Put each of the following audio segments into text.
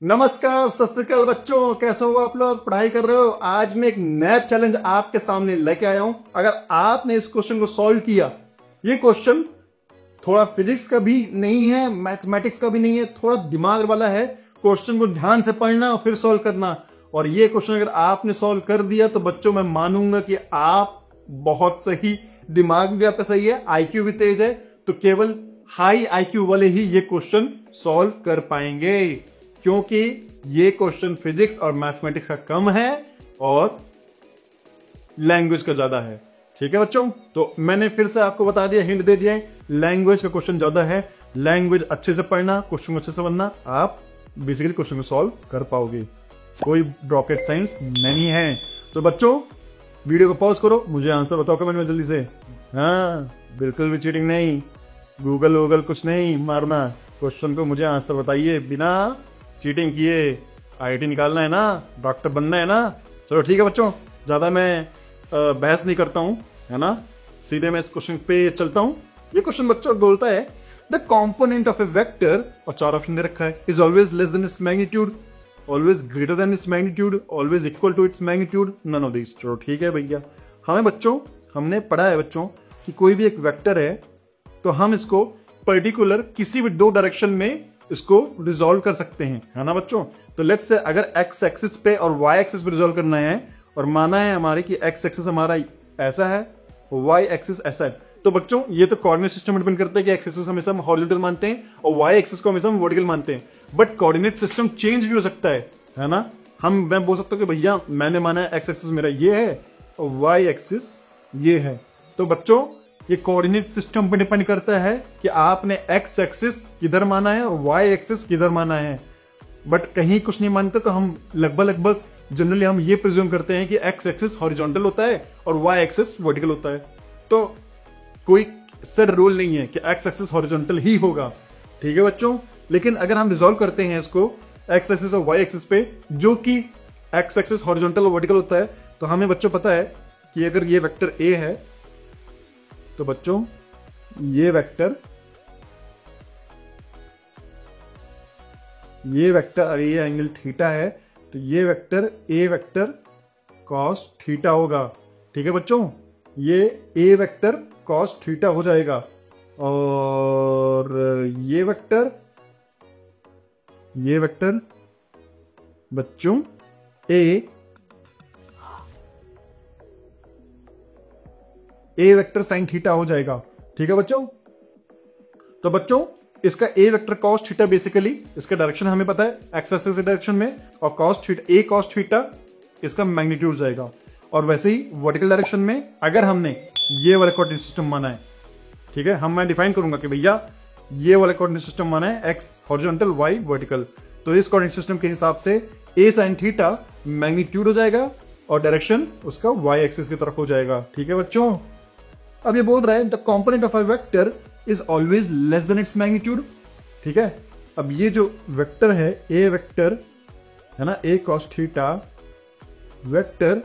नमस्कार, सत श्री अकाल बच्चों, कैसे हो आप लोग? पढ़ाई कर रहे हो? आज मैं एक नया चैलेंज आपके सामने लेके आया हूं। अगर आपने इस क्वेश्चन को सॉल्व किया, ये क्वेश्चन थोड़ा फिजिक्स का भी नहीं है, मैथमेटिक्स का भी नहीं है, थोड़ा दिमाग वाला है। क्वेश्चन को ध्यान से पढ़ना और फिर सॉल्व करना। और ये क्वेश्चन अगर आपने सॉल्व कर दिया तो बच्चों मैं मानूंगा कि आप बहुत सही, दिमाग भी आपका सही है, आईक्यू भी तेज है। तो केवल हाई आईक्यू वाले ही ये क्वेश्चन सॉल्व कर पाएंगे, क्योंकि ये क्वेश्चन फिजिक्स और मैथमेटिक्स का कम है और लैंग्वेज का ज्यादा है। ठीक है बच्चों, तो मैंने फिर से आपको बता दिया, हिंट दे दिया, लैंग्वेज का क्वेश्चन ज्यादा है। लैंग्वेज अच्छे से पढ़ना, क्वेश्चन अच्छे से बनना, आप बेसिकली क्वेश्चन को सॉल्व कर पाओगे। कोई रॉकेट साइंस नहीं है। तो बच्चों वीडियो को पॉज करो, मुझे आंसर बताओ कमेंट में जल्दी से। हाँ, बिल्कुल भी चीटिंग नहीं, गूगल कुछ नहीं मारना। क्वेश्चन को मुझे आंसर बताइए बिना चीटिंग किए। आईआईटी निकालना है ना, डॉक्टर बनना है ना। चलो ठीक है बच्चों, ज्यादा मैं बहस नहीं करता हूं, है ना। सीधे मैं इस क्वेश्चन पे चलता हूं। ये क्वेश्चन बच्चों बोलता है the component of a vector, और 4 ऑप्शन दे रखा है, is always less than its magnitude, always greater than its magnitude, always equal to its magnitude, none of this. चलो ठीक है भैया, हमें बच्चों हमने पढ़ा है बच्चों कि कोई भी एक वेक्टर है तो हम इसको पर्टिकुलर किसी भी 2 डायरेक्शन में इसको रिजॉल्व कर सकते हैं, है ना बच्चों। तो लेट्स से अगर एक्स एक्सिस पे और वाई एक्सिस पे रिजॉल्व करना है और माना है हमारे कि एक्स एक्सिस हमारा ऐसा है, वाई एक्सिस ऐसा है, तो बच्चों ये तो कोऑर्डिनेट सिस्टम डिपेंड करता है कि एक्स एक्सिस हमेशा हम हॉरिजॉन्टल मानते हैं और वाई एक्सिस को हमेशा हम वर्टिकल मानते हैं। बट कोऑर्डिनेट सिस्टम चेंज भी हो सकता है ना। मैं बोल सकता हूँ कि भैया मैंने माना है एक्स एक्सिस मेरा ये है और वाई एक्सिस ये है। तो बच्चों ये कोऑर्डिनेट सिस्टम पर डिपेंड करता है कि आपने एक्स एक्सिस किधर माना है और वाई एक्सिस किधर माना है। बट कहीं कुछ नहीं मानते तो हम लगभग जनरली हम ये प्रिज्यूम करते हैं कि एक्स एक्सिस हॉरिजॉन्टल होता है और वाई एक्सिस वर्टिकल होता है। तो कोई सेट रूल नहीं है कि एक्स एक्सिस हॉरिजॉन्टल ही होगा। ठीक है बच्चों, लेकिन अगर हम रिजॉल्व करते हैं इसको एक्स एक्सिस और वाई एक्सिस पे, जो कि एक्स एक्सिस हॉरिजॉन्टल और वर्टिकल होता है, तो हमें बच्चों पता है कि अगर ये वेक्टर ए है तो बच्चों ये वेक्टर अगर ये एंगल थीटा है तो ये vector A vector cos theta होगा। ठीक है बच्चों, ये ए वेक्टर कॉस थीटा हो जाएगा और ये वेक्टर बच्चों ए वेक्टर साइन थीटा हो जाएगा। ठीक है बच्चों, तो बच्चों इसका ए वेक्टर कॉस थीटा, बेसिकली इसका डायरेक्शन हमें पता है एक्स एक्सिस डायरेक्शन में, और कॉस थीटा ए कॉस थीटा इसका मैग्नीट्यूड जाएगा। और वैसे ही वर्टिकल डायरेक्शन में अगर हमने ये वाला कोऑर्डिनेट सिस्टम माना है, ठीक है, मैं डिफाइन करूंगा कि भैया ये वाला कोऑर्डिनेट सिस्टम माना है एक्स हॉरिजॉन्टल वाई वर्टिकल, तो इस कोऑर्डिनेट सिस्टम के हिसाब से ए साइन थीटा मैग्नीट्यूड हो जाएगा और डायरेक्शन उसका वाई एक्सिस की तरफ हो जाएगा। ठीक है बच्चों, अब ये बोल रहा है the component of a vector is always less than its magnitude. ठीक है, अब ये जो वेक्टर है ए वेक्टर है ना, A cos theta vector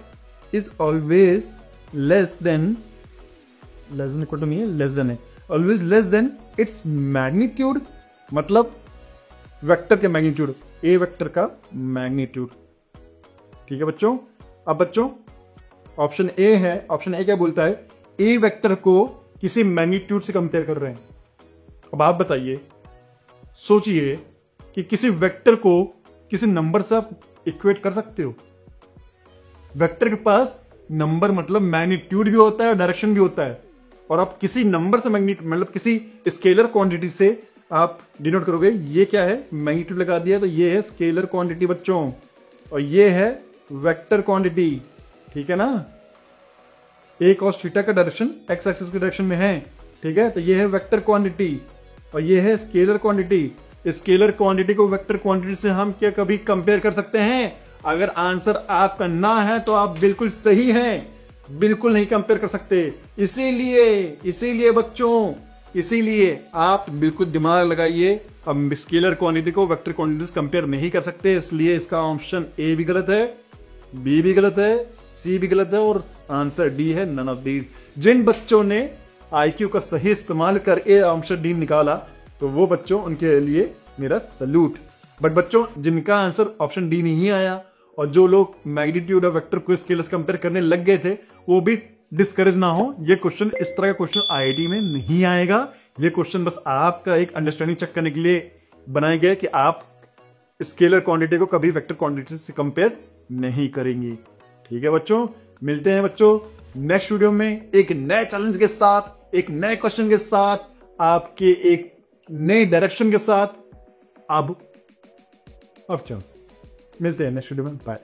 is always less than equal to नहीं है, लेस देन है, always less than its magnitude, मतलब वेक्टर के मैग्नीट्यूड, ए वेक्टर का मैग्नीट्यूड। ठीक है बच्चों, अब बच्चों ऑप्शन ए है, ऑप्शन ए क्या बोलता है, ए वेक्टर को किसी मैग्नीट्यूड से कंपेयर कर रहे हैं। अब आप बताइए, सोचिए कि किसी वेक्टर को किसी नंबर से आप इक्वेट कर सकते हो? वेक्टर के पास नंबर मतलब मैग्नीट्यूड भी होता है और डायरेक्शन भी होता है, और आप किसी नंबर से मैग्नीट्यूड मतलब किसी स्केलर क्वांटिटी से आप डिनोट करोगे। ये क्या है, मैग्नीट्यूड लगा दिया तो ये है स्केलर क्वांटिटी बच्चों, और ये है वेक्टर क्वांटिटी। ठीक है ना, ए कॉस थीटा का डायरेक्शन एक्स एक्सिस के डायरेक्शन में है। ठीक है, तो ये है वेक्टर क्वांटिटी और ये है स्केलर क्वांटिटी। स्केलर क्वांटिटी को वेक्टर क्वांटिटी से हम क्या कभी कंपेयर कर सकते हैं? अगर आंसर आपका ना है तो आप बिल्कुल सही हैं, बिल्कुल नहीं कंपेयर कर सकते। इसीलिए बच्चों, इसीलिए आप बिल्कुल दिमाग लगाइए, हम स्केलर क्वांटिटी को वेक्टर क्वांटिटी से कंपेयर नहीं कर सकते। इसलिए इसका ऑप्शन ए भी गलत है, बी भी गलत है, सी भी गलत है और आंसर डी है, नन ऑफ दीज। जिन बच्चों ने आईक्यू का सही इस्तेमाल करके आंसर डी निकाला तो वो बच्चों, उनके लिए मेरा सल्यूट। बट बच्चों जिनका आंसर ऑप्शन डी नहीं आया और जो लोग मैग्नीट्यूड ऑफ वेक्टर को स्केलर्स कंपेयर करने लग गए थे वो भी डिस्करेज ना हो। ये क्वेश्चन इस तरह का क्वेश्चन आईआईटी में नहीं आएगा। ये क्वेश्चन बस आपका एक अंडरस्टैंडिंग चेक करने के लिए बनाया गया कि आप स्केलर क्वांटिटी को कभी वेक्टर क्वांटिटी से कंपेयर नहीं करेंगे। ठीक है बच्चों, मिलते हैं बच्चों नेक्स्ट वीडियो में एक नए चैलेंज के साथ, एक नए क्वेश्चन के साथ, आपके एक नए डायरेक्शन के साथ। अब चलो मिलते हैं नेक्स्ट वीडियो में। बाय।